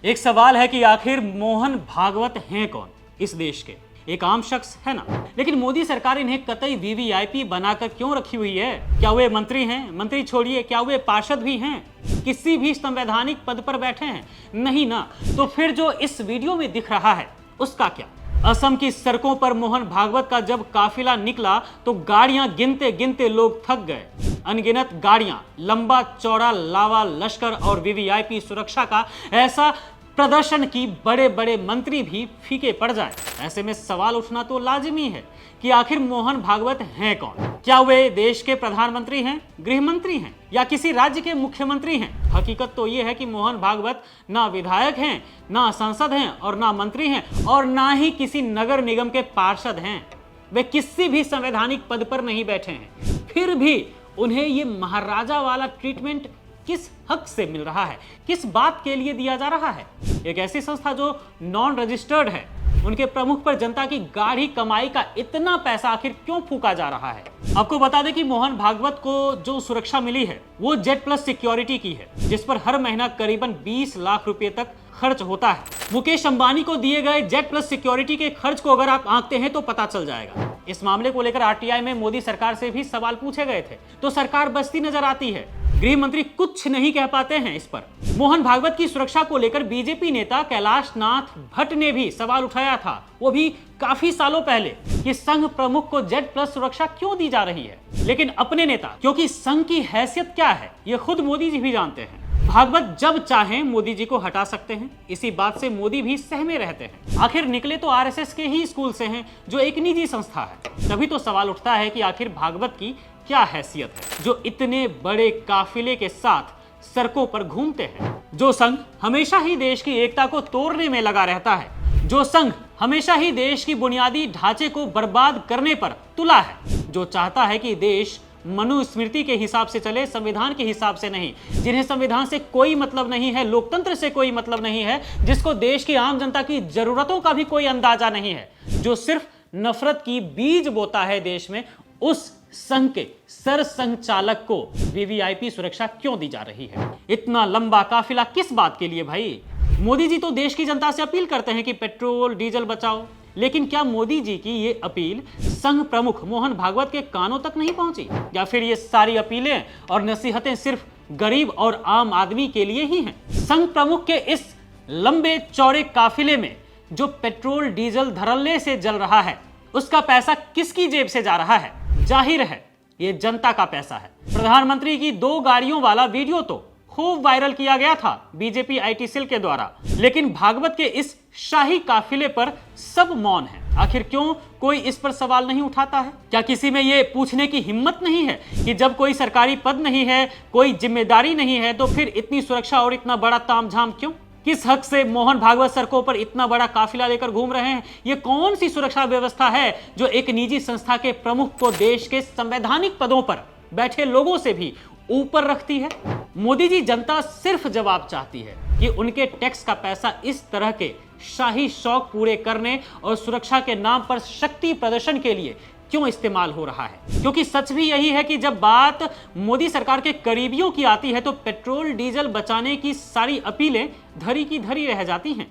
एक सवाल है कि आखिर मोहन भागवत हैं कौन इस देश के? एक आम शख्स है ना। लेकिन मोदी सरकार इन्हें कतई वीवीआईपी बनाकर क्यों रखी हुई है? क्या वे मंत्री हैं? मंत्री छोड़िए, क्या वे पार्षद भी हैं? किसी भी संवैधानिक पद पर बैठे हैं? नहीं ना। तो फिर जो इस वीडियो में दिख रहा है उसका क्या? असम की सड़कों पर मोहन भागवत का जब काफिला निकला तो गाड़ियां गिनते गिनते लोग थक गए। अनगिनत गाड़ियां, लंबा चौड़ा लावा लश्कर और वीवीआईपी सुरक्षा का ऐसा प्रदर्शन की बड़े बड़े मंत्री भी फीके पड़ जाए। ऐसे में सवाल उठना तो लाजिमी है कि आखिर मोहन भागवत हैं कौन? क्या वे देश के प्रधानमंत्री हैं, गृह मंत्री हैं या किसी राज्य के मुख्यमंत्री हैं? हकीकत तो ये है कि मोहन भागवत ना विधायक हैं, ना सांसद हैं और ना मंत्री हैं और ना ही किसी नगर निगम के पार्षद हैं। वे किसी भी संवैधानिक पद पर नहीं बैठे हैं, फिर भी उन्हें ये महाराजा वाला ट्रीटमेंट किस हक से मिल रहा है? किस बात के लिए दिया जा रहा है? एक ऐसी संस्था जो नॉन रजिस्टर्ड है, उनके प्रमुख पर जनता की गाढ़ी कमाई का इतना पैसा आखिर क्यों फूका जा रहा है? आपको बता दें कि मोहन भागवत को जो सुरक्षा मिली है वो जेड प्लस सिक्योरिटी की है, जिस पर हर महीना करीबन 20 लाख रुपए तक खर्च होता है। मुकेश अंबानी को दिए गए जेड प्लस सिक्योरिटी के खर्च को अगर आप आंकते हैं तो पता चल जाएगा। इस मामले को लेकर आरटीआई में मोदी सरकार से भी सवाल पूछे गए थे तो सरकार बचती नजर आती है। गृह मंत्री कुछ नहीं कह पाते हैं इस पर। मोहन भागवत की सुरक्षा को लेकर बीजेपी नेता कैलाश नाथ भट्ट ने भी सवाल उठाया था, वो भी काफी सालों पहले, कि संघ प्रमुख को जेड प्लस सुरक्षा क्यों दी जा रही है। लेकिन अपने नेता, क्योंकि संघ की हैसियत क्या है ये खुद मोदी जी भी जानते हैं, भागवत जब चाहें मोदी जी को हटा सकते हैं। इसी बात से मोदी भी सहमे रहते हैं। आखिर निकले तो आरएसएस के ही स्कूल से हैं, जो एक निजी संस्था है। तभी तो सवाल उठता है कि आखिर भागवत की क्या हैसियत है जो इतने बड़े काफिले के साथ सड़कों पर घूमते हैं। जो संघ हमेशा ही देश की एकता को तोड़ने में लगा रहता है, जो संघ हमेशा ही देश की बुनियादी ढांचे को बर्बाद करने पर तुला है, जो चाहता है कि देश मनुस्मृति के हिसाब से चले, संविधान के हिसाब से नहीं, जिन्हें संविधान से कोई मतलब नहीं है, लोकतंत्र से कोई मतलब नहीं है, जिसको देश की आम जनता की जरूरतों का भी कोई अंदाजा नहीं है, जो सिर्फ नफरत की बीज बोता है देश में, उस संघ के सरसंघचालक को वीवीआईपी सुरक्षा क्यों दी जा रही है? इतना लंबा काफिला किस बात के लिए भाई? मोदी जी तो देश की जनता से अपील करते हैं कि पेट्रोल डीजल बचाओ, लेकिन क्या मोदी जी की ये अपील संघ प्रमुख मोहन भागवत के कानों तक नहीं पहुंची? या फिर ये सारी अपीलें और नसीहतें सिर्फ गरीब और आम आदमी के लिए ही हैं? संघ प्रमुख के इस लंबे चौड़े काफिले में जो पेट्रोल डीजल धड़ल्ले से जल रहा है, उसका पैसा किसकी जेब से जा रहा है? जाहिर है ये जनता का पैसा है। प्रधानमंत्री की 2 गाड़ियों वाला वीडियो तो खूब वायरल किया गया था बीजेपी आईटी सेल के द्वारा, लेकिन भागवत के इस शाही काफिले पर सब मौन है। आखिर क्यों कोई इस पर सवाल नहीं उठाता है? क्या किसी में ये पूछने की हिम्मत नहीं है कि जब कोई सरकारी पद नहीं है, कोई जिम्मेदारी नहीं है, तो फिर इतनी सुरक्षा और इतना बड़ा तामझाम क्यों? किस हक से मोहन भागवत सड़कों पर इतना बड़ा काफिला लेकर घूम रहे हैं? ये कौन सी सुरक्षा व्यवस्था है जो एक निजी संस्था के प्रमुख को देश के संवैधानिक पदों पर बैठे लोगों से भी ऊपर रखती है? मोदी जी, जनता सिर्फ जवाब चाहती है कि उनके टैक्स का पैसा इस तरह के शाही शौक पूरे करने और सुरक्षा के नाम पर शक्ति प्रदर्शन के लिए क्यों इस्तेमाल हो रहा है। क्योंकि सच भी यही है कि जब बात मोदी सरकार के करीबियों की आती है तो पेट्रोल डीजल बचाने की सारी अपीलें धरी की धरी रह जाती हैं।